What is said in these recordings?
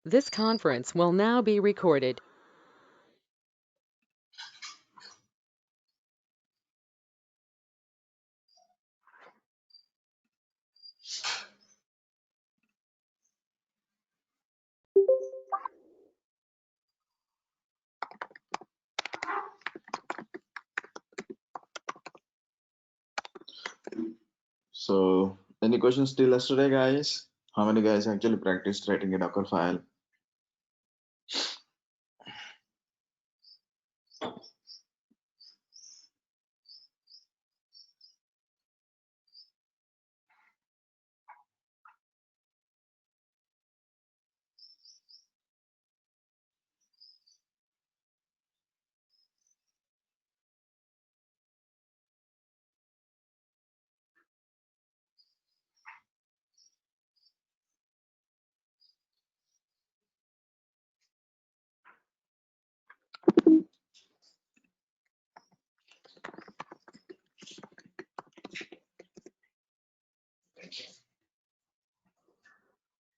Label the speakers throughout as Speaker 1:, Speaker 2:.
Speaker 1: This conference will now be recorded.
Speaker 2: So, any questions till yesterday, guys? How many guys actually practiced writing a Docker file?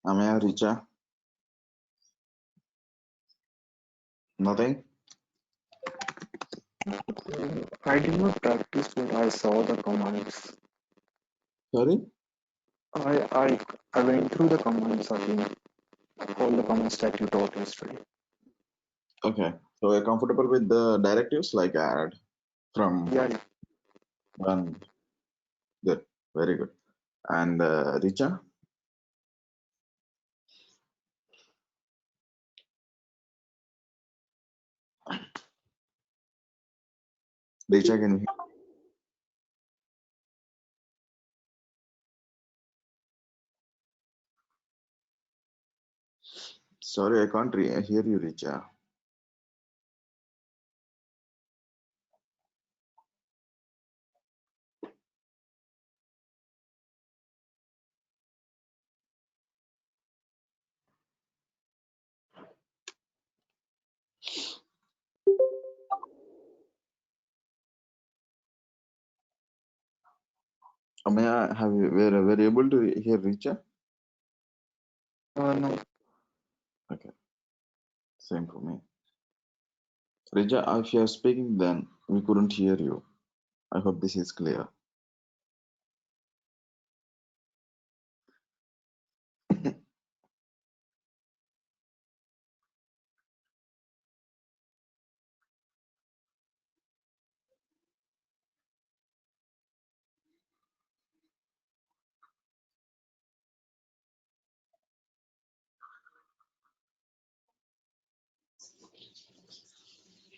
Speaker 2: Amaya, Richa? Nothing?
Speaker 3: I did not practice, but I saw the commands.
Speaker 2: Sorry?
Speaker 3: I I I went through the commands again, all the commands that you taught yesterday.
Speaker 2: Okay. So, you're comfortable with the directives like add from
Speaker 3: Yeah, yeah.
Speaker 2: one? Good. Very good. And Richa? Richa, can you? Sorry, I can't hear you, Richa. Amaya, were you able to hear Richa?
Speaker 3: No,
Speaker 2: Okay. Same for me. Richa, if you are speaking, then we couldn't hear you. I hope this is clear.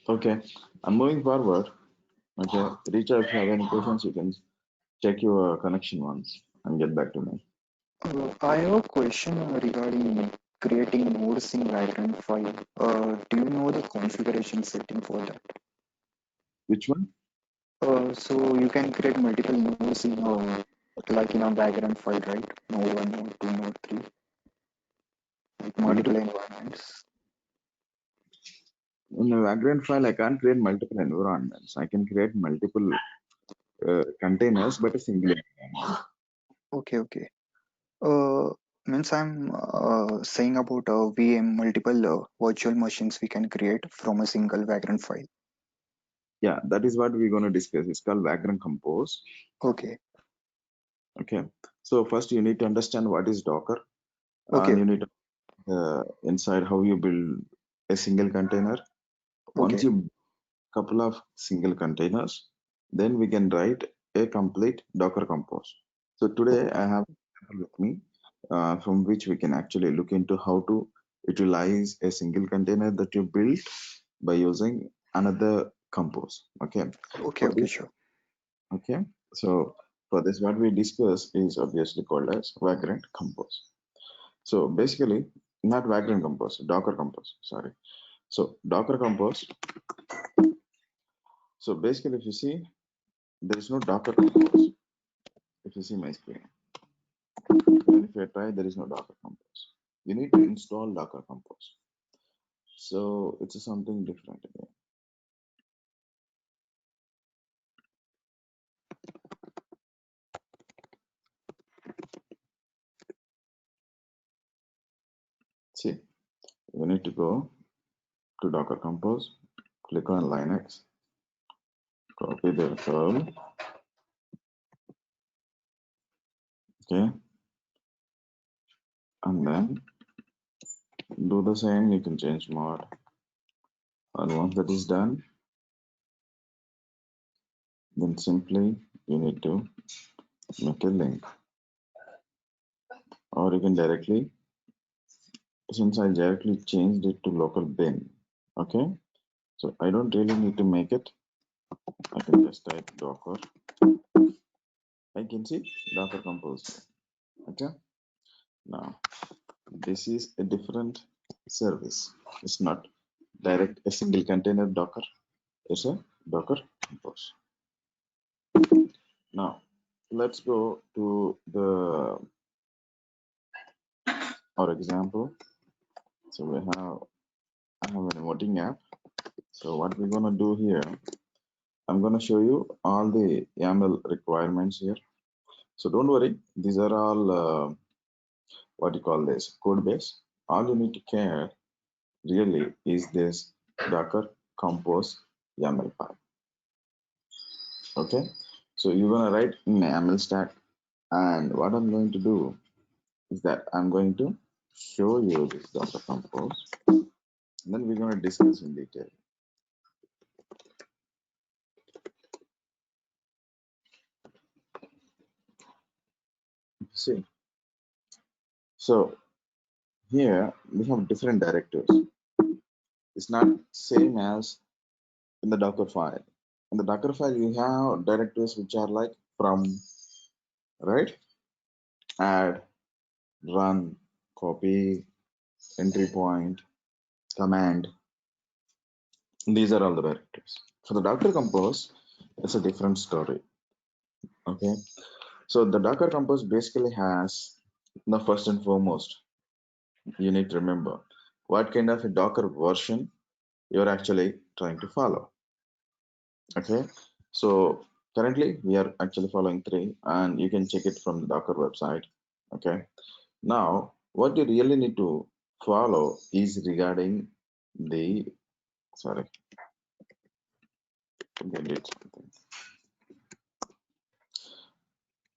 Speaker 2: Okay. I'm moving forward. Okay. Richa, if you have any questions, you can check your connection once and get back to me.
Speaker 3: I have a question regarding creating nodes in background file. Do you know the configuration setting for that?
Speaker 2: Which one?
Speaker 3: So you can create multiple nodes in like in a background file, right? Node 1, node 2, node 3, like multiple
Speaker 2: Multiple
Speaker 3: environments.
Speaker 2: in a Vagrant file, I can't create multiple environments. I can create multiple containers, but a single environment.
Speaker 3: Okay, okay. Uh, Means I'm saying about VM, multiple virtual machines we can create from a single background file.
Speaker 2: Yeah, that is what we're going to discuss. It's called Vagrant Compose.
Speaker 3: Okay,
Speaker 2: Okay. So first you need to understand what is Docker,
Speaker 3: okay,
Speaker 2: and you need to inside how you build a single container. Once
Speaker 3: okay,
Speaker 2: you couple of single containers, then we can write a complete Docker Compose. So today I have with me from which we can actually look into how to utilize a single container that you built by using another compose. Okay.
Speaker 3: okay,
Speaker 2: For
Speaker 3: okay,
Speaker 2: this,
Speaker 3: sure.
Speaker 2: okay. So for this, what we discuss is obviously called as Vagrant Compose. So basically, not Vagrant Compose, Docker Compose. Sorry. So Docker Compose. So basically, if you see, there is no Docker Compose. If you see my screen, and if I try, there is no Docker Compose. You need to install Docker Compose. So it's something different again. See. you need to go to Docker Compose, click on Linux, copy the file, okay, and then do the same. You can change mod, and once that is done, then simply you need to make a link, or you can directly, since I directly changed it to local bin, okay, so I don't really need to make it. I can just type Docker. I can see Docker Compose. Okay, now this is a different service. It's not direct a single container Docker. It's a Docker Compose. Now let's go to our example. So I have an voting app. So what we're gonna do here, I'm gonna show you all the YAML requirements here. So don't worry, these are all what you call this code base. All you need to care really is this Docker Compose YAML file. Okay, so you're gonna write in YAML stack, and what I'm going to do is that I'm going to show you this Docker Compose, and then we're gonna discuss in detail. See, so here we have different directives. It's not same as in the Docker file. In the Docker file, you have directives which are like from, right? Add, run, copy, entry point, command. These are all the directives. For the Docker Compose, it's a different story. Okay, so the Docker Compose basically has, the first and foremost, you need to remember what kind of a Docker version you're actually trying to follow. Okay, so currently we are actually following 3, and you can check it from the Docker website. Okay, now what you really need to follow is regarding the, sorry, delete something.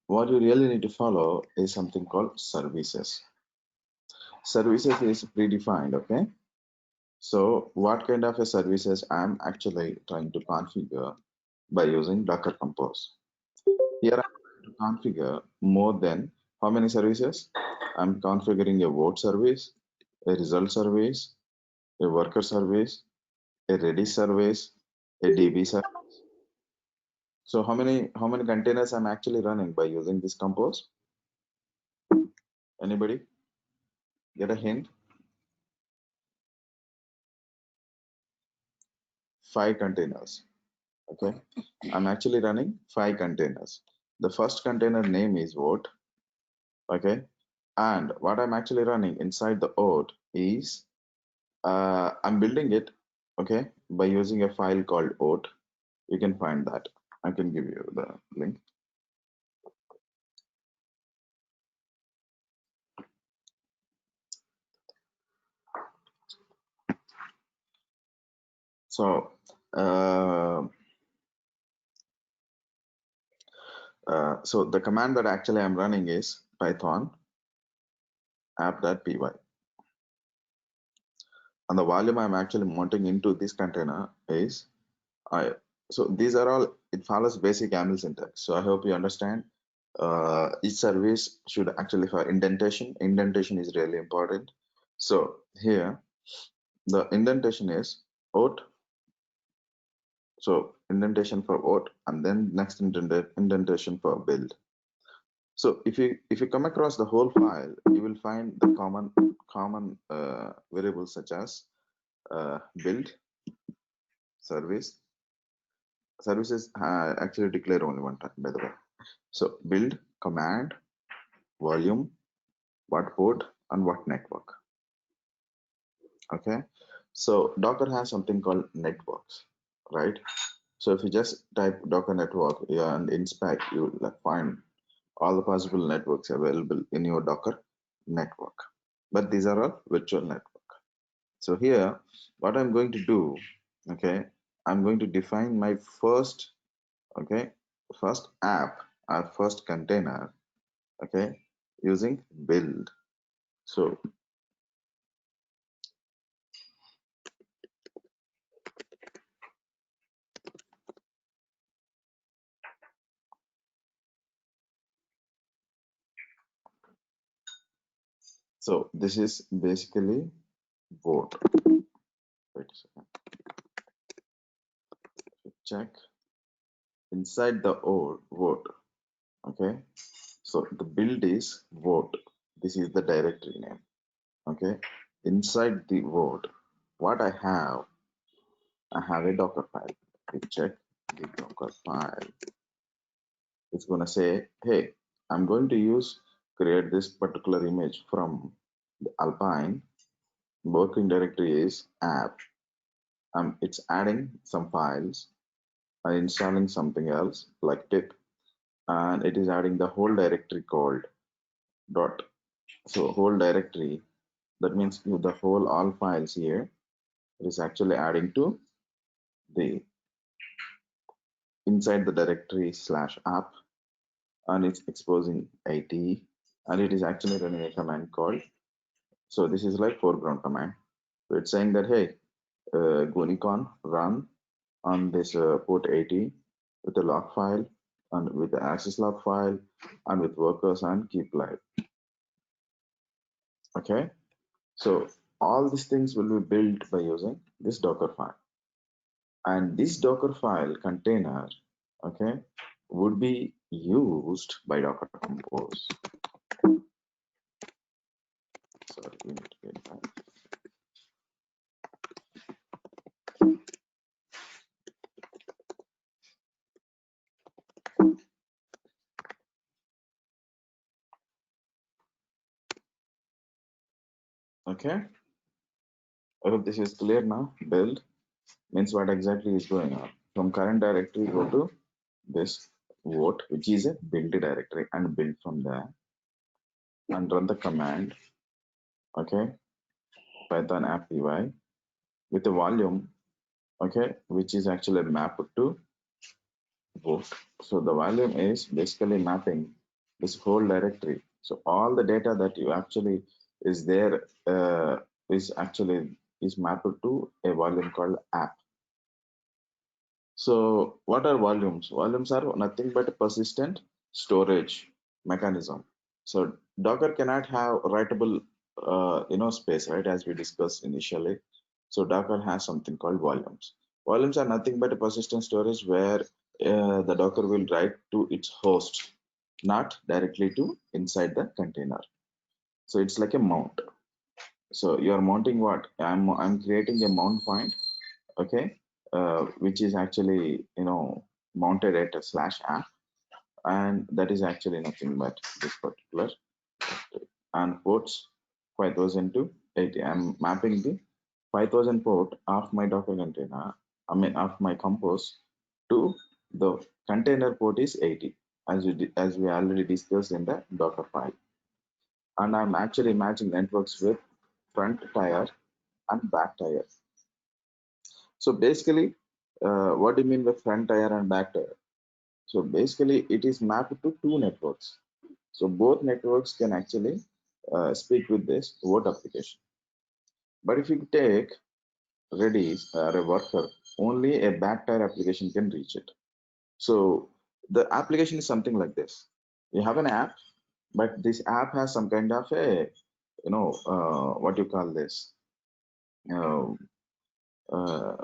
Speaker 2: What you really need to follow is something called services. Services is predefined, okay? So what kind of a services I'm actually trying to configure by using Docker Compose. Here I'm going to configure more than how many services? I'm configuring a vote service, a result service, a worker service, a Redis service, a DB service. So how many containers I'm actually running by using this Compose? Anybody get a hint? 5 containers. Okay, I'm actually running 5 containers. The first container name is vote. Okay, and what I'm actually running inside the vote is I'm building it, okay, by using a file called vote. You can find that. I can give you the link. So so the command that actually I'm running is python app.py, and the volume I'm actually mounting into this container is so these are all, it follows basic YAML syntax. So I hope you understand. Each service should actually have indentation. Indentation is really important. So here the indentation is out. So indentation for out, and then next indentation for build. So if you come across the whole file, you will find the common variables such as build, service. Services actually declare only one time, by the way. So build, command, volume, what port, and what network. Okay, so Docker has something called networks, right? So if you just type Docker network and inspect, you will find all the possible networks available in your Docker network. But these are all virtual network. So here, what I'm going to do, okay, I'm going to define my first, okay, first app or first container, okay, using build. So this is basically vote. Wait a second. Check inside the vote. Okay. So the build is vote. This is the directory name. Okay. Inside the vote, what I have a Docker file. We check the Docker file. It's gonna say, hey, I'm going to create this particular image from the Alpine. Working directory is app. It's adding some files and installing something else like pip, and it is adding the whole directory called dot. So whole directory, that means the whole all files here, it is actually adding to the inside the directory slash app, and it's exposing IT, and it is actually running a command called, so this is like foreground command. So it's saying that, hey, Gonicon run on this port 80 with a log file and with the access log file and with workers and keep live. Okay, so all these things will be built by using this Docker file, and this Docker file container, okay, would be used by Docker Compose. Sorry, we need to get that. Okay, I hope this is clear now. Build means what exactly is going on. From current directory, go to this vote, which is a build directory, and build from there and run the command, okay, Python app py with a volume, okay, which is actually mapped to vote. So the volume is basically mapping this whole directory. So all the data that you actually is there is mapped to a volume called app. So what are volumes? Volumes are nothing but a persistent storage mechanism. So Docker cannot have writable, space, right? As we discussed initially. So Docker has something called volumes. Volumes are nothing but a persistent storage where the Docker will write to its host, not directly to inside the container. So it's like a mount. So you are mounting what? I'm creating a mount point, okay, which is actually mounted at a slash app, and that is actually nothing but this particular, and ports 5000 to 80. I'm mapping the 5000 port of my Docker container, I mean of my compose, to the container port is 80, as we already discussed in the Docker file. And I'm actually matching networks with front tier and back tier. So basically, what do you mean by front tier and back tier? So basically, it is mapped to two networks. So both networks can actually speak with this vote application. But if you take Redis or a worker, only a back tier application can reach it. So the application is something like this. You have an app, but this app has some kind of a, what you call this, uh, uh,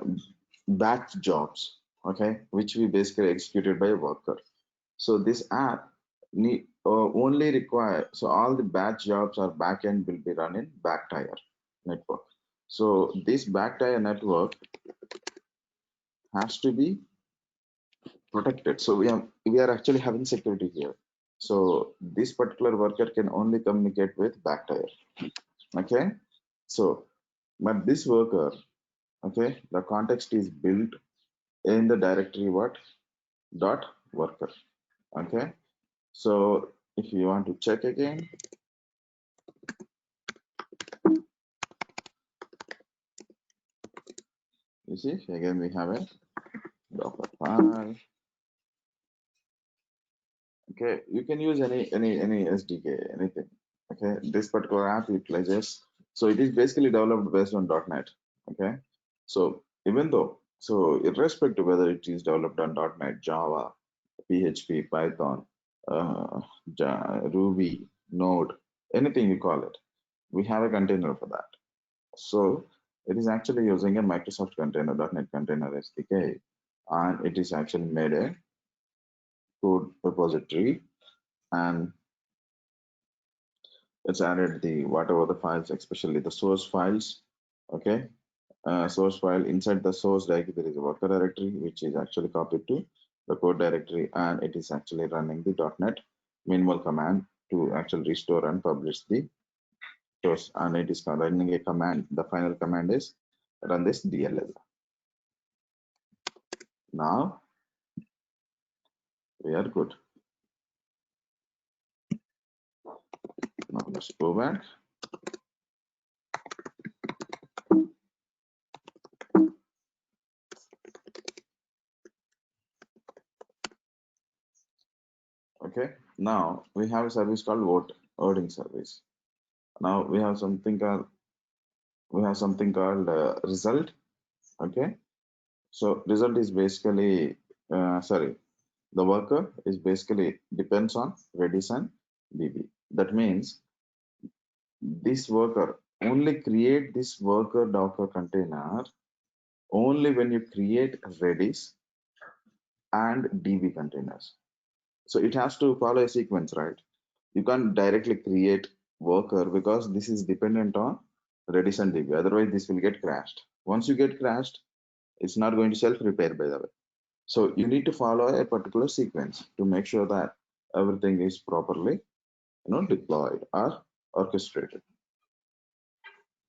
Speaker 2: batch jobs, okay, which we basically executed by a worker. So this app only require, so all the batch jobs or backend will be run in back tier network. So this back tier network has to be protected. So we are actually having security here. So this particular worker can only communicate with back tier. Okay. So, but this worker, okay, the context is built in the directory what dot worker. Okay. So if you want to check again, You see, again we have a Docker file. Okay, you can use any SDK, anything. Okay, this particular app utilizes, so it is basically developed based on .NET. Okay, so even though, so irrespective whether it is developed on .NET, Java, PHP, Python, uh, Ruby, Node, anything you call it, we have a container for that. So it is actually using a Microsoft container, .NET container SDK, and it is actually made a code repository, and it's added the whatever the files, especially the source files. Okay, source file, inside the source directory there is a worker directory which is actually copied to the code directory, and it is actually running the .NET minimal command to actually restore and publish the source, and it is running a command. The final command is run this DLL. Now we are good. Now let's go back. Okay, now we have a service called voting service. Now we have something called result. Okay, so result is basically the worker is basically depends on Redis and DB. That means this worker only create this worker Docker container only when you create Redis and DB containers. So it has to follow a sequence, right? You can't directly create worker because this is dependent on Redis and DB. Otherwise, this will get crashed. Once you get crashed, it's not going to self-repair, by the way. So you need to follow a particular sequence to make sure that everything is properly, deployed or orchestrated.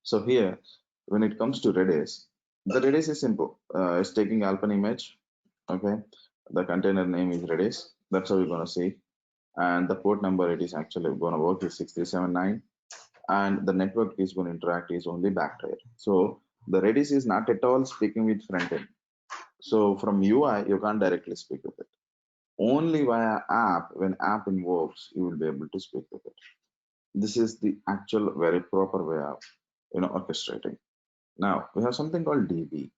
Speaker 2: So here, when it comes to Redis, the Redis is simple. It's taking Alpine image. Okay, the container name is Redis. That's how we're gonna see. And the port number it is actually gonna work is 6379, and the network is going to interact is only backtier. So the Redis is not at all speaking with front end. So from UI, you can't directly speak with it. Only via app, when app invokes, you will be able to speak with it. This is the actual very proper way of orchestrating. Now we have something called DB.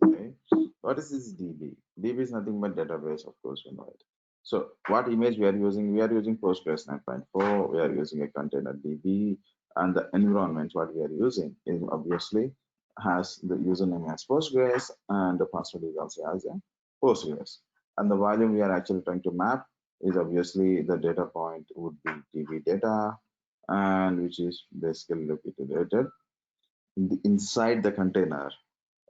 Speaker 2: Okay, what is this DB? DB is nothing but database, of course, we know it. So what image we are using? We are using Postgres 9.4. We are using a container DB, and the environment what we are using is obviously has the username as Postgres, and the password is also as a Postgres. And the volume we are actually trying to map is obviously the data point would be DB data, and which is basically located inside the container.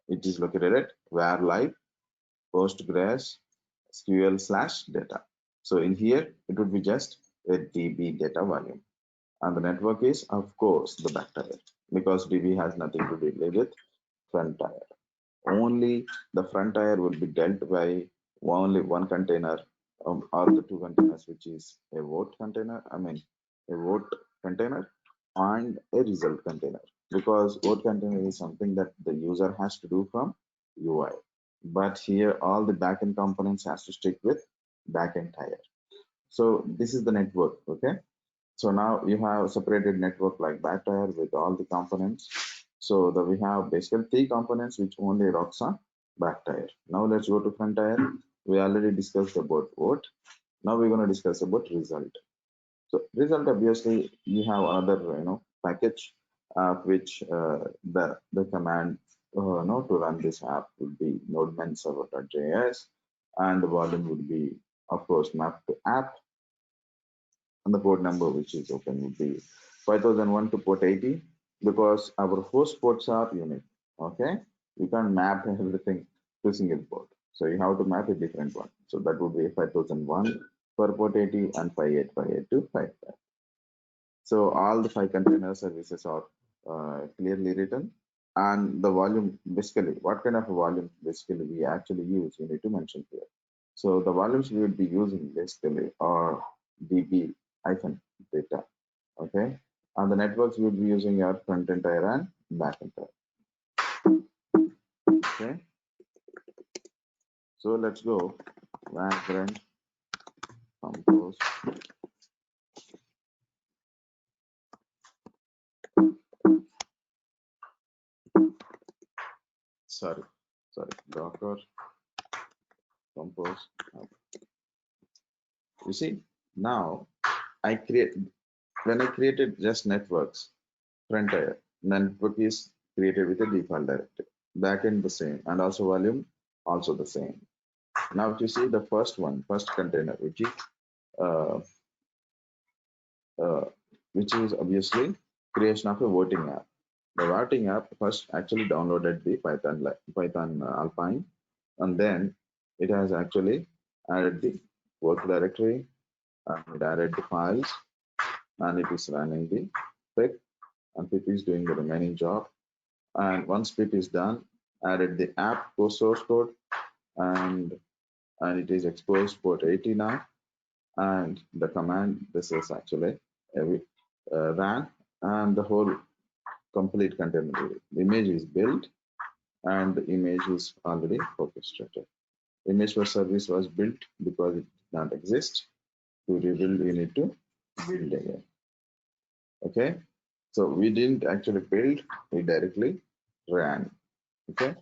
Speaker 2: It is located at where live Postgres SQL/data. So in here, it would be just a DB data volume. And the network is, of course, the back tier, because DB has nothing to do with front tier. Only the front tier will be dealt by only one container, or the two containers, which is a vote container, a vote container and a result container, because vote container is something that the user has to do from UI. But here, all the backend components has to stick with backend tier. So this is the network, okay? So now you have separated network like back tier with all the components. So that we have basically three components which only rocks on back tier. Now let's go to front tier. We already discussed about vote. Now we're going to discuss about result. So result, obviously you have another package which the command to run this app would be node-man server.js, and the volume would be of course mapped to app, and the port number which is open would be 5001 to port 80, because our host ports are unique. Okay, you can't map everything to single port, so you have to map a different one. So that would be 5001 for port 80 and 5858 to 55. So all the five container services are clearly written, and the volume, basically what kind of volume basically we actually use, we need to mention here. So the volumes we would be using basically are DB hyphen data. Okay, and the networks we would be using are front end tier and back end tier. Okay, So let's go vagrant compose. Sorry, Docker compose. You see, now when I created just networks, front end, network is created with a default directory. Backend the same, and also volume also the same. Now if you see the first container, uh, uh, which is obviously creation of a voting app. The voting app first actually downloaded the Python Alpine, and then it has actually added the work directory and it added the files, and it is running the pip, and pip is doing the remaining job. And once pip is done, added the app source code, and it is exposed port 80 now, and the command this is actually ran, and the whole complete container. The image is built and the image is already orchestrated. Image for service was built because it did not exist. To rebuild, you need to build again. Okay, so we didn't actually build, we directly ran. Okay,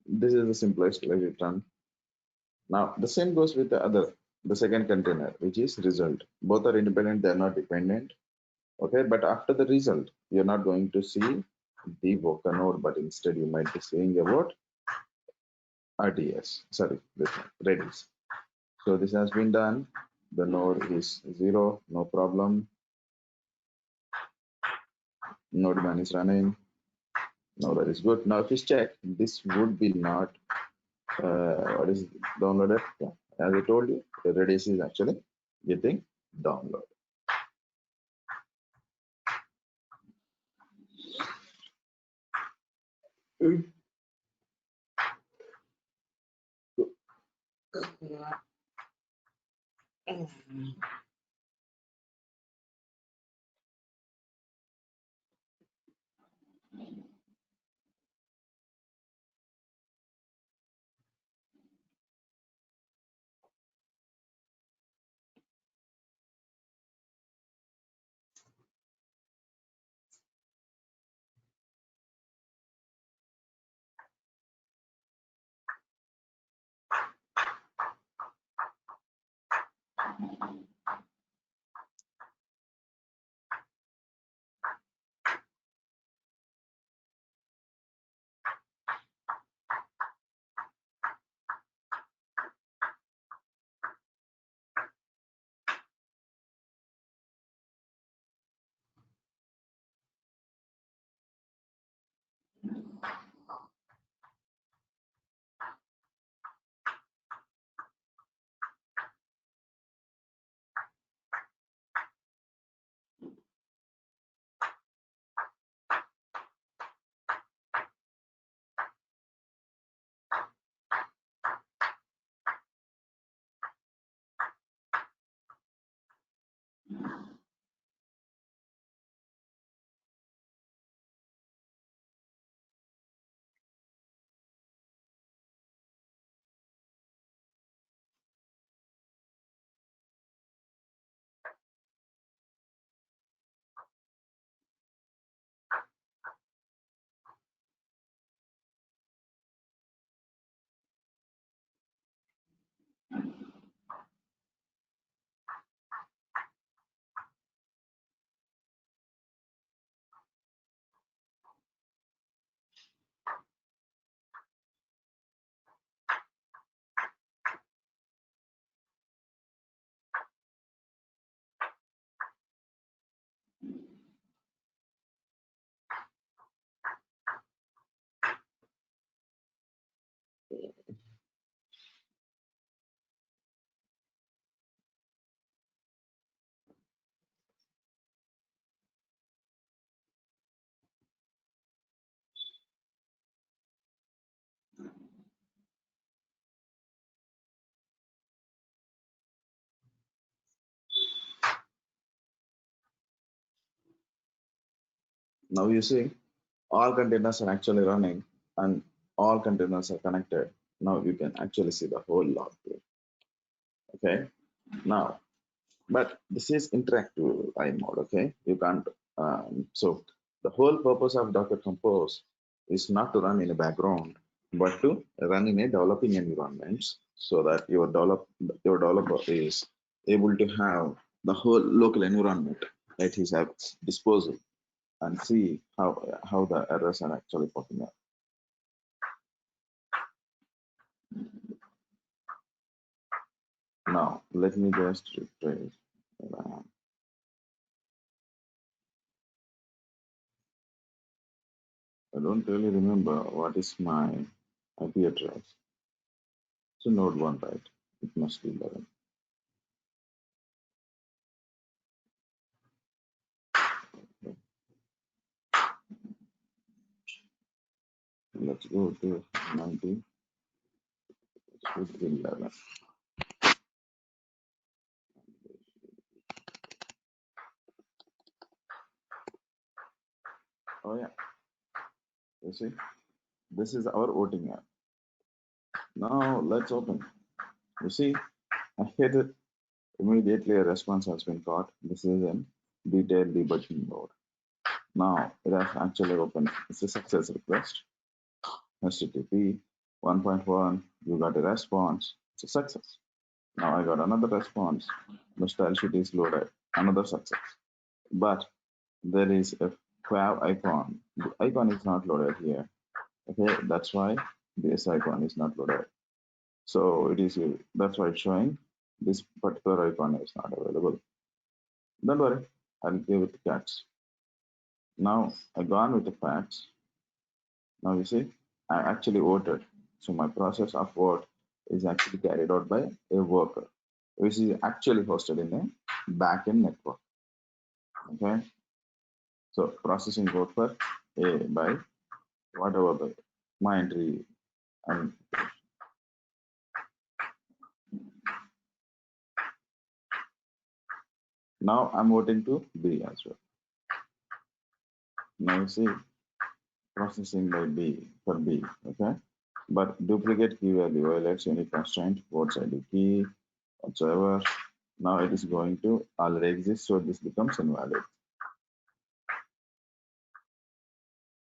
Speaker 2: this is the simplest way to run. Now the same goes with the second container, which is result. Both are independent, they are not dependent. Okay, but after the result, you're not going to see the Voca node, but instead you might be seeing about RDS, sorry, this one, Redis. So this has been done. The node is 0, no problem. Node man is running. No, that is good. Now if you check, this would be not what is downloaded. Yeah. As I told you, the Redis is actually getting downloaded. Now you see all containers are actually running and all containers are connected. Now you can actually see the whole log here. Okay. Now, but this is interactive I mode. Okay. You can't. So the whole purpose of Docker Compose is not to run in the background, but to run in a developing environment so that your developer is able to have the whole local environment at his disposal and see how the errors are actually popping up. Now let me just rephrase. I don't really remember what is my IP address. So node 1, right? It must be 11. Let's go to 90. It should be 11. Oh yeah, you see, this is our voting app. Now let's open. You see, I hit it. Immediately a response has been caught. This is in detailed debugging mode. Now it has actually opened. It's a success request. HTTP 1.1. You got a response. It's a success. Now I got another response. The style sheet is loaded. Another success. But there is a Quav icon. The icon is not loaded here. Okay, that's why this icon is not loaded. So it is that's why it's showing this particular icon is not available. Don't worry, I'll give it cats. Now I gone with the facts. Now you see, I actually voted. So my process of vote is actually carried out by a worker, which is actually hosted in a backend network. Okay. So processing vote for A by whatever my entry and now I'm voting to B as well. Now you see processing by B for B, okay? But duplicate key value violates any constraint, votes ID key, whatsoever. Now it is going to already exist, so this becomes invalid.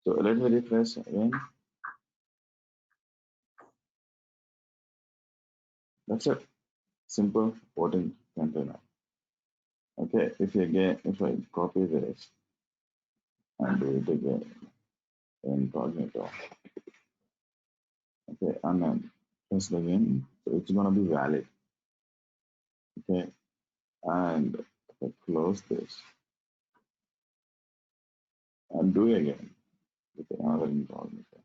Speaker 2: So let me refresh again. That's it. Simple voting container. Okay, if I copy this and do it again incognito. Okay, and then press again, so it's gonna be valid. Okay, and if I close this and do it again with another incognito,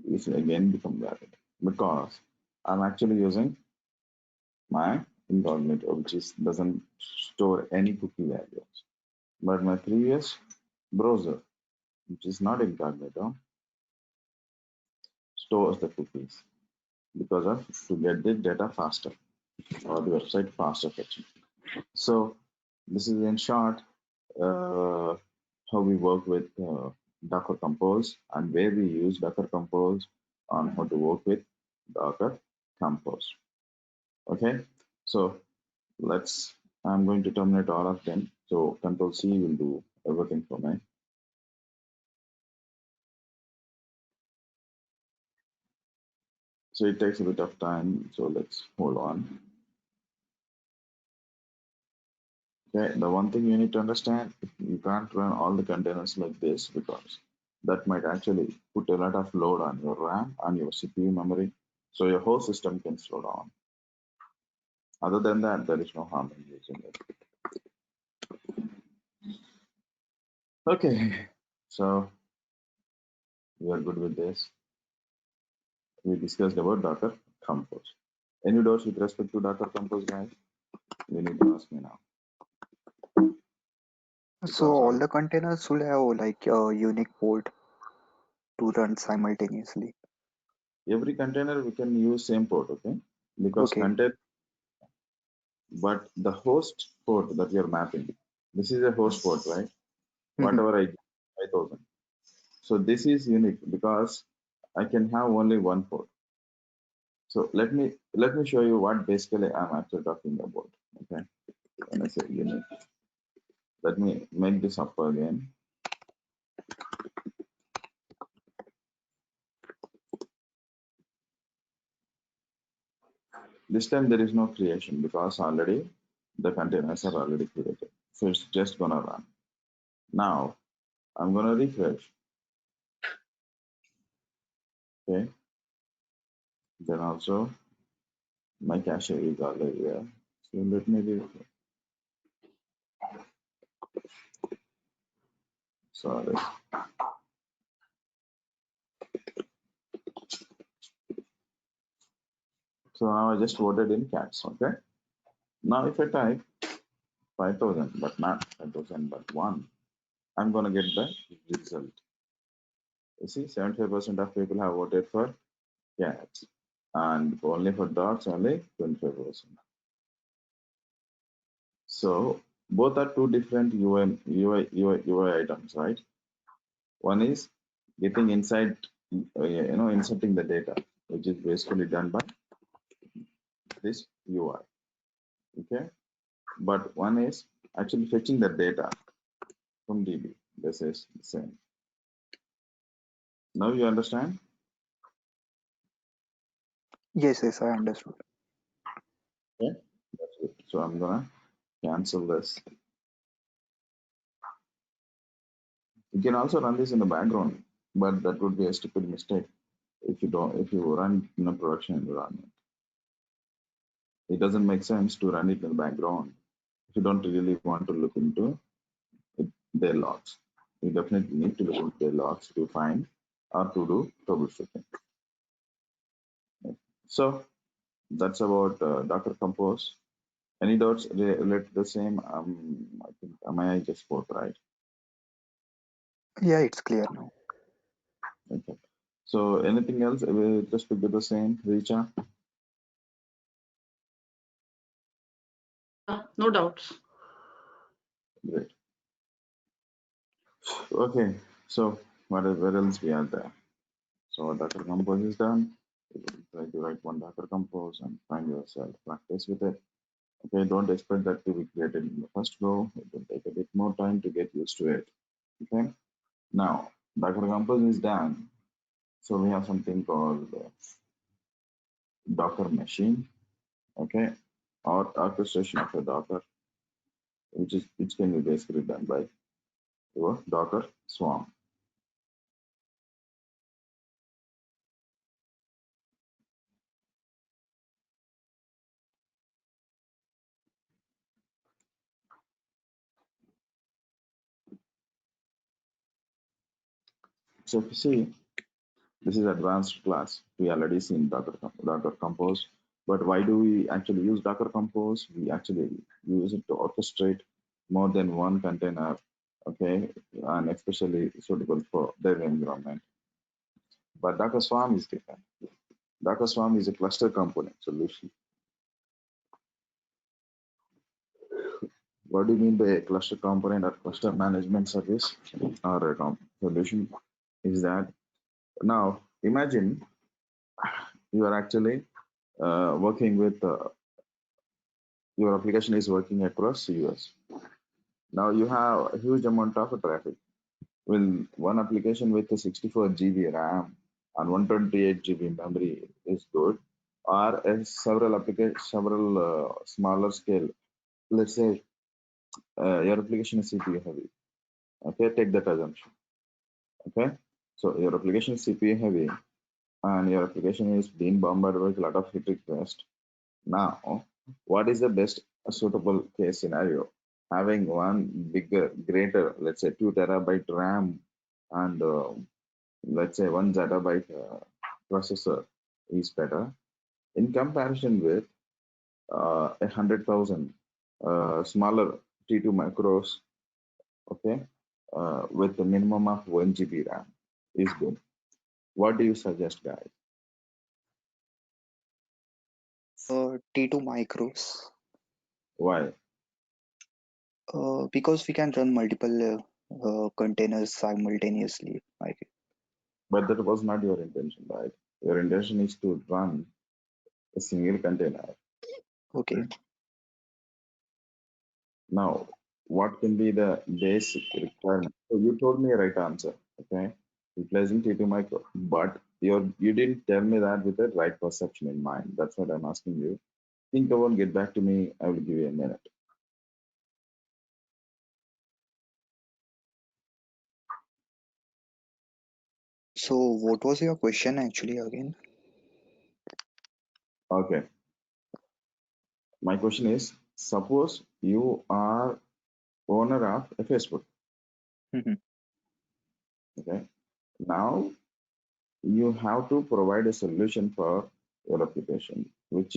Speaker 2: this will again become valid because I'm actually using my incognito, which doesn't store any cookie values. But my previous browser, which is not incognito, stores the cookies because of to get the data faster or the website faster fetching. So this is in short how we work with Docker Compose and where we use Docker Compose on how to work with Docker Compose. Okay, so I'm going to terminate all of them. So Control C will do everything for me. So it takes a bit of time. So let's hold on. Okay, the one thing you need to understand, you can't run all the containers like this because that might actually put a lot of load on your RAM and your CPU memory. So your whole system can slow down. Other than that, there is no harm in using it. Okay, so we are good with this. We discussed about Docker Compose. Any doubts with respect to Docker Compose, guys? You need to ask me now.
Speaker 3: So all the containers should have like a unique port to run simultaneously.
Speaker 2: Every container we can use same port, okay? Because container, but the host port that you're mapping, this is a host port, right? Whatever I 5000. So this is unique because I can have only one port. So let me show you what basically I'm actually talking about. Okay, when I say unique, let me make this up again. This time there is no creation because already the containers are already created. So it's just gonna run. Now I'm gonna refresh. Okay. Then also my cache is already there. So let me refresh. Sorry. So now I just voted in cats. Okay. Now if I type 5,000, but not 5,000, but 1, I'm gonna get the result. You see, 75% of people have voted for cats, and only for dogs, only 25%. So both are two different UI items, right? One is getting inside, inserting the data, which is basically done by this UI. Okay, but one is actually fetching the data from DB. This is the same. Now you understand?
Speaker 3: Yes, I understood.
Speaker 2: Okay, that's good. So I'm gonna cancel this. You can also run this in the background, but that would be a stupid mistake if you run in a production environment. It doesn't make sense to run it in the background if you don't really want to look into their logs. You definitely need to look into their logs to find or to do troubleshooting. So that's about Docker Compose. Any doubts related to the same? I think I just spoke, right?
Speaker 3: Yeah, it's clear now.
Speaker 2: Okay. So anything else with respect to the same, Richa?
Speaker 4: No doubts.
Speaker 2: Great. Okay. So where else we are there? So Docker Compose is done. You will try to write one Docker Compose and find yourself, practice with it. Okay, don't expect that to be created in the first go. It will take a bit more time to get used to it. Okay. Now Docker Compose is done. So we have something called Docker machine. Okay, or orchestration of a Docker, which can be basically done by your Docker Swarm. So if you see, this is advanced class. We already seen Docker Compose, but why do we actually use Docker Compose? We actually use it to orchestrate more than one container, okay, and especially suitable for their environment. But Docker Swarm is different. Docker Swarm is a cluster component solution. What do you mean by a cluster component or cluster management service or a solution? Is that now imagine you are actually working with your application is working across US. Now you have a huge amount of traffic. Well, one application with a 64 GB RAM and 128 GB memory is good, or several smaller scale. Let's say your application is CPU heavy. Okay, take that assumption. Okay, so your application is CPU heavy, and your application is being bombarded with a lot of hit requests. Now, what is the best suitable case scenario? Having one bigger, greater, let's say 2 terabyte RAM and let's say 1 zettabyte processor is better in comparison with 100,000 smaller T2 macros, okay, with a minimum of 1 GB RAM is good. What do you suggest, guys?
Speaker 3: T2 micros.
Speaker 2: Why?
Speaker 3: Because we can run multiple containers simultaneously.
Speaker 2: But that was not your intention, right? Your intention is to run a single container.
Speaker 3: Okay.
Speaker 2: Now, what can be the basic requirement? So you told me a right answer, okay? Replacing T2 micro, but you didn't tell me that with the right perception in mind. That's what I'm asking you. Think about, get back to me. I will give you a minute.
Speaker 3: So what was your question actually again?
Speaker 2: Okay. My question is, suppose you are owner of a Facebook,
Speaker 3: Mhm.
Speaker 2: okay? Now you have to provide a solution for your application, which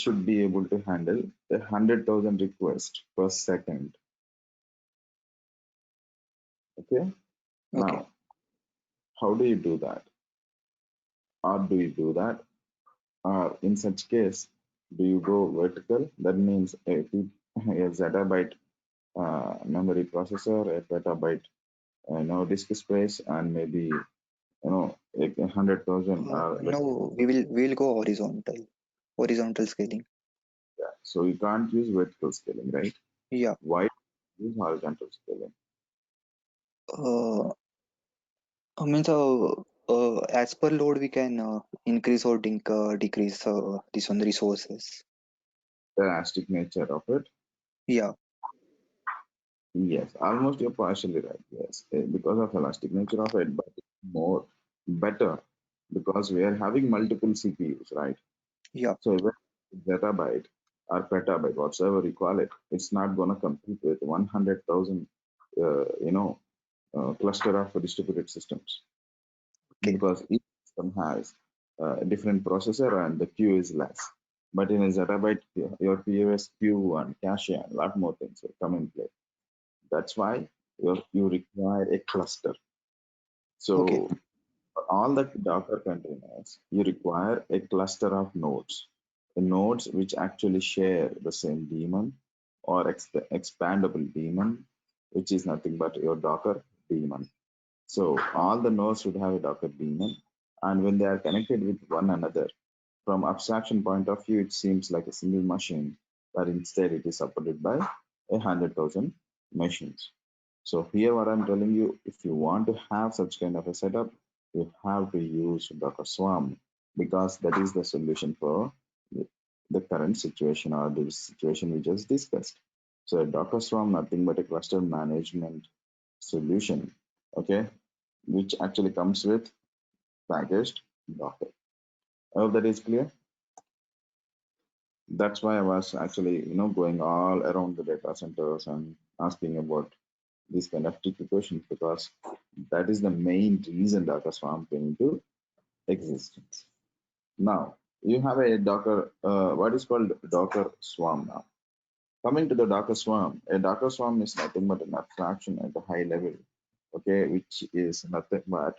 Speaker 2: should be able to handle 100,000 requests per second. Okay.
Speaker 3: Okay.
Speaker 2: Now, how do you do that? Or do you do that? Or in such case, do you go vertical? That means a zettabyte memory processor, a petabyte, disk space, and maybe 100,000.
Speaker 3: No, we will go horizontal scaling.
Speaker 2: Yeah. So you can't use vertical scaling, right?
Speaker 3: Yeah.
Speaker 2: Why use horizontal scaling?
Speaker 3: Uh, Means as per load we can increase or decrease this one resources.
Speaker 2: The elastic nature of it.
Speaker 3: Yeah.
Speaker 2: Yes, almost you're partially right. Yes, because of elastic nature of it, but it's more better because we are having multiple CPUs, right?
Speaker 3: Yeah.
Speaker 2: So even zettabyte or petabyte, whatsoever you call it, it's not gonna compete with 100,000, cluster of distributed systems
Speaker 3: Okay.
Speaker 2: because each system has a different processor and the queue is less. But in a zettabyte, your POS queue and cache and a lot more things will come in play. That's why you require a cluster.
Speaker 3: Okay.
Speaker 2: So for all the Docker containers, you require a cluster of nodes. The nodes which actually share the same daemon or expandable daemon, which is nothing but your Docker daemon. So all the nodes should have a Docker daemon, and when they are connected with one another, from abstraction point of view, it seems like a single machine, but instead it is supported by 100,000 machines. So here what I'm telling you, if you want to have such kind of a setup, you have to use Docker Swarm because that is the solution for the current situation or the situation we just discussed. So a Docker Swarm, nothing but a cluster management solution, okay, which actually comes with packaged Docker. I hope that is clear. That's why I was actually, going all around the data centers and asking about these kind of tricky questions because that is the main reason Docker Swarm came into existence. Now, you have a Docker, what is called Docker Swarm now. Coming to the Docker Swarm, a Docker Swarm is nothing but an abstraction at a high level, okay, which is nothing but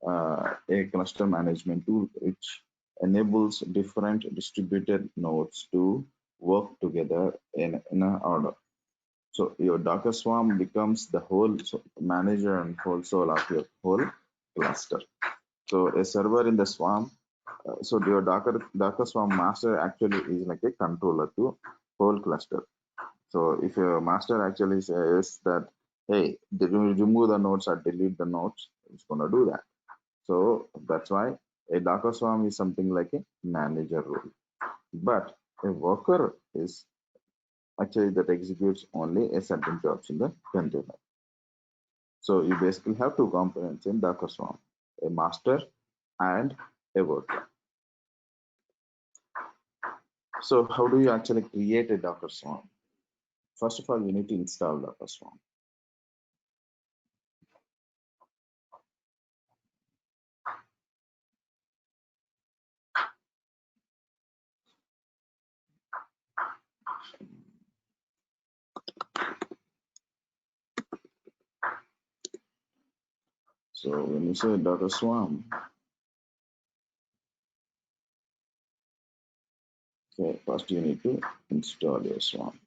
Speaker 2: a cluster management tool which enables different distributed nodes to work together in an order. So your Docker Swarm becomes the whole manager and whole soul of your whole cluster. So a server in the Swarm, so your Docker Swarm master actually is like a controller to whole cluster. So if your master actually says that, hey, remove the nodes or delete the nodes, it's gonna do that. So that's why a Docker Swarm is something like a manager role. But a worker is actually that executes only a certain jobs in the container. So you basically have two components in Docker Swarm, a master and a worker. So how do you actually create a Docker Swarm? First of all, you need to install Docker Swarm. So when you say Docker Swarm, okay, first you need to install your Swarm.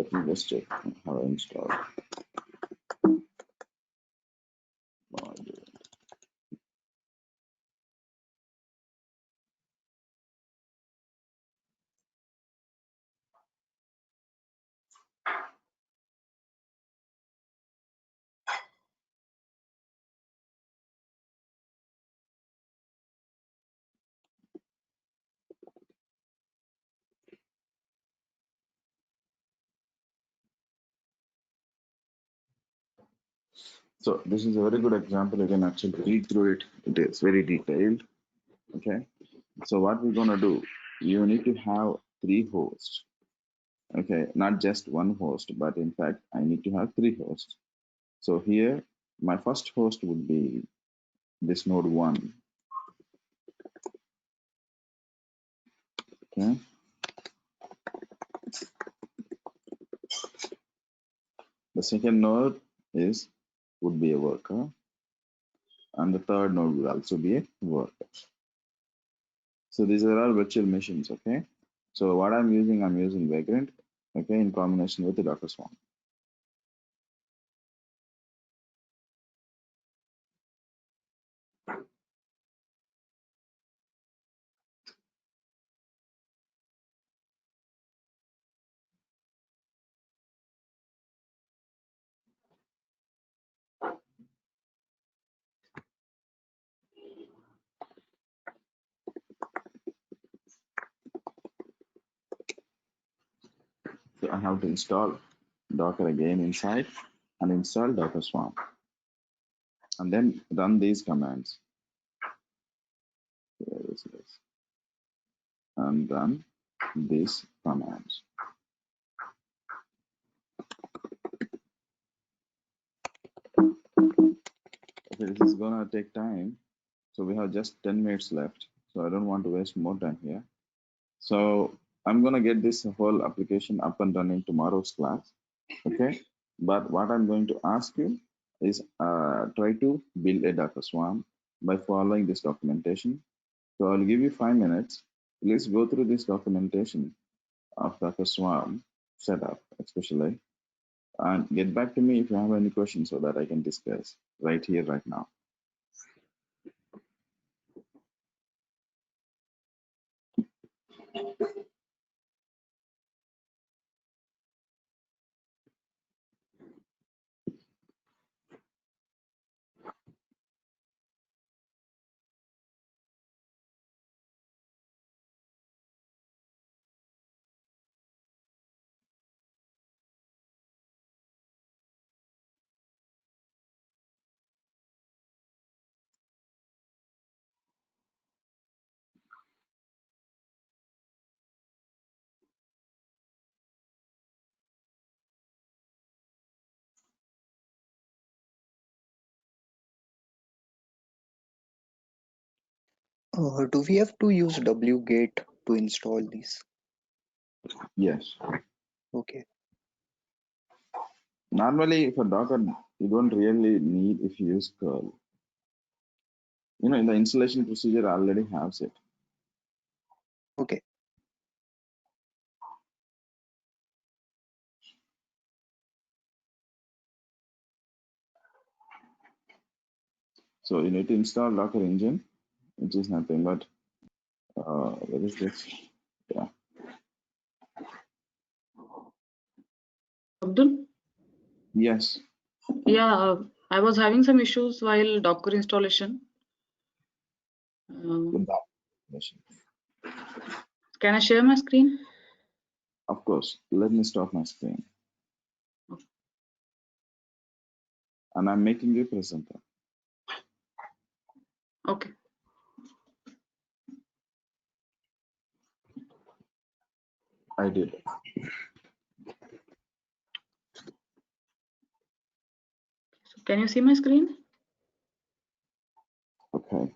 Speaker 2: Let me just check how I install. So this is a very good example. You can actually read through it. It is very detailed. Okay. So what we're gonna do, you need to have 3 hosts. Okay, not just one host, but in fact, I need to have 3 hosts. So here, my first host would be this node 1. Okay. The second node would be a worker, and the third node will also be a worker. So these are all virtual machines. Okay. So what I'm using Vagrant. Okay, in combination with the Docker Swarm. So I have to install Docker again inside and install Docker Swarm, and then run these commands. Here this is. And run these commands. Okay, this is gonna take time. So we have just 10 minutes left. So I don't want to waste more time here. So I'm gonna get this whole application up and running tomorrow's class. Okay. But what I'm going to ask you is try to build a Docker Swarm by following this documentation. So I'll give you 5 minutes. Please go through this documentation of Docker Swarm setup, especially, and get back to me if you have any questions so that I can discuss right here, right now.
Speaker 3: Do we have to use wget to install these?
Speaker 2: Yes.
Speaker 3: Okay.
Speaker 2: Normally for Docker, you don't really need if you use curl. In the installation procedure already has it.
Speaker 3: Okay.
Speaker 2: So you need to install Docker engine, which is nothing but what is this? Yeah.
Speaker 4: Abdul?
Speaker 2: Yes.
Speaker 4: Yeah, I was having some issues while Docker installation.
Speaker 2: With that machine.
Speaker 4: Can I share my screen?
Speaker 2: Of course. Let me stop my screen. And I'm making you presenter.
Speaker 4: Okay.
Speaker 2: I did.
Speaker 4: So can you see my screen?
Speaker 2: Okay.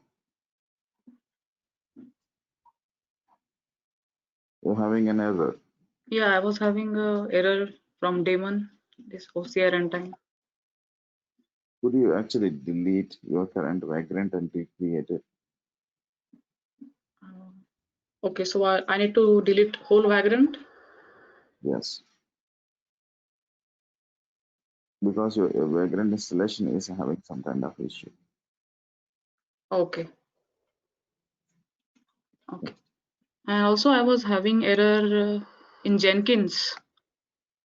Speaker 2: You're having an error.
Speaker 4: Yeah, I was having a error from daemon, this OCR runtime.
Speaker 2: Could you actually delete your current Vagrant and recreate it?
Speaker 4: Okay, so I need to delete whole Vagrant.
Speaker 2: Yes. because your vagrant installation is having some kind of issue.
Speaker 4: Okay. Okay. And also I was having error in Jenkins.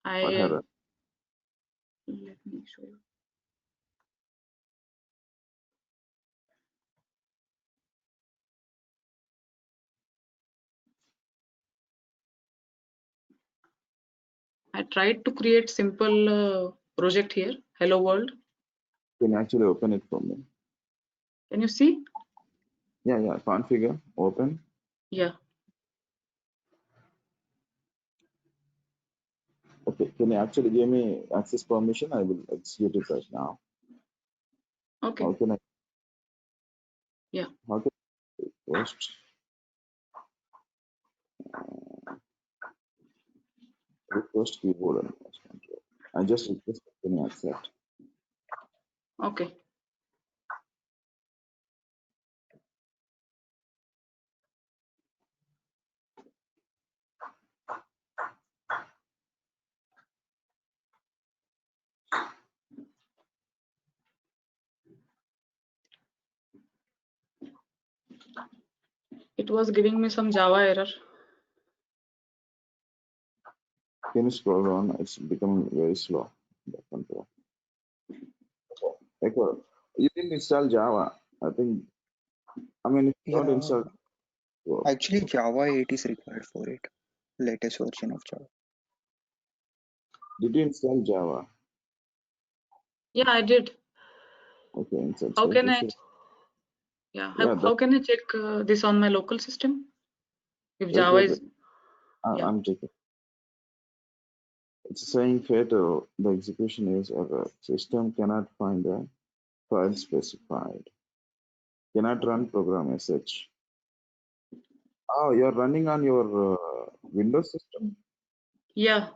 Speaker 2: What error?
Speaker 4: Let me show you. I tried to create simple project here, hello world.
Speaker 2: Can you actually open it for me?
Speaker 4: Can you see?
Speaker 2: Yeah, configure, open.
Speaker 4: Yeah.
Speaker 2: Okay, can you actually give me access permission? I will execute it right now.
Speaker 4: Okay.
Speaker 2: How can I?
Speaker 4: Yeah.
Speaker 2: How can I post? Request keyboard and mouse control. I just request, can you accept?
Speaker 4: Okay. It was giving me some Java error.
Speaker 2: Can you scroll down? It's becoming very slow. The control. Echo, you didn't install Java. I think. I mean, if you don't
Speaker 3: Yeah,
Speaker 2: install.
Speaker 3: actually Java 8 is required for it. Latest version of Java.
Speaker 2: Did you install Java?
Speaker 4: Yeah, I did.
Speaker 2: Okay, inside
Speaker 4: How
Speaker 2: state.
Speaker 4: can I? Yeah.
Speaker 2: Yeah,
Speaker 4: How can I check this on my local system? If Java is. Yeah.
Speaker 2: I'm checking. It's saying fatal. The execution is error. System cannot find the file specified. Cannot run program sh. Oh, you're running on your Windows system?
Speaker 4: Yeah.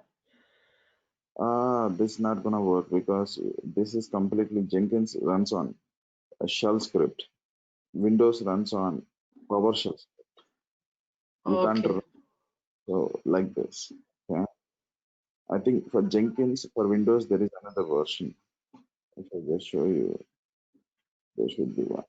Speaker 2: This is not gonna work because this is completely Jenkins runs on a shell script. Windows runs on PowerShell. You can't
Speaker 4: Okay.
Speaker 2: run so like this. Yeah. I think for Jenkins for Windows there is another version. If I just show you, there should be one.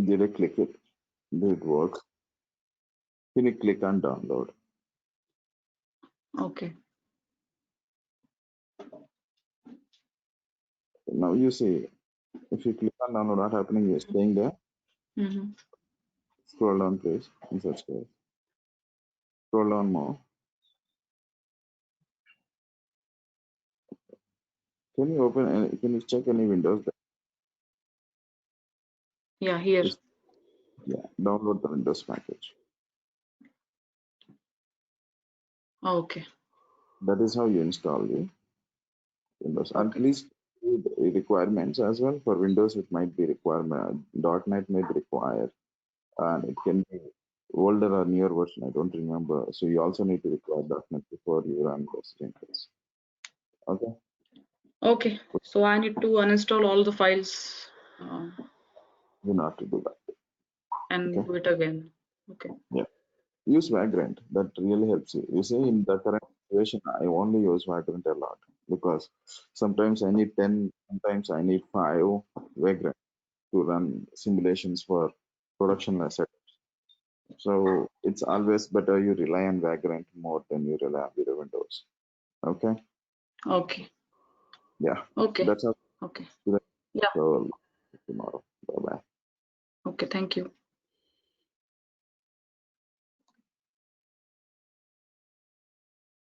Speaker 2: Did I click it? Did it work? Can you click on download?
Speaker 4: Okay.
Speaker 2: Now you see, if you click on download, what happening is staying there.
Speaker 4: Mm-hmm.
Speaker 2: Scroll down, please. Insert space. Scroll down more. Can you open? Can you check any windows?
Speaker 4: Yeah, here.
Speaker 2: Yeah, download the Windows package.
Speaker 4: Okay.
Speaker 2: That is how you install the Windows. And
Speaker 4: Okay.
Speaker 2: please do the requirements as well. For Windows, it might be requirement. .NET may be required, and it can be older or newer version. I don't remember. So you also need to require .NET before you run this Jenkins. Okay.
Speaker 4: Okay. So I need to uninstall all the files
Speaker 2: You know how to do that.
Speaker 4: and
Speaker 2: Okay.
Speaker 4: do it again. Okay.
Speaker 2: Yeah. Use Vagrant. That really helps you. You see, in the current situation, I only use Vagrant a lot because sometimes I need 10, sometimes I need 5 Vagrant to run simulations for production assets. So it's always better you rely on Vagrant more than you rely on the Windows. Okay.
Speaker 4: Okay.
Speaker 2: Yeah.
Speaker 4: Okay.
Speaker 2: That's how.
Speaker 4: Okay.
Speaker 2: Today.
Speaker 4: Yeah.
Speaker 2: So tomorrow. Bye bye.
Speaker 4: Okay. Thank you.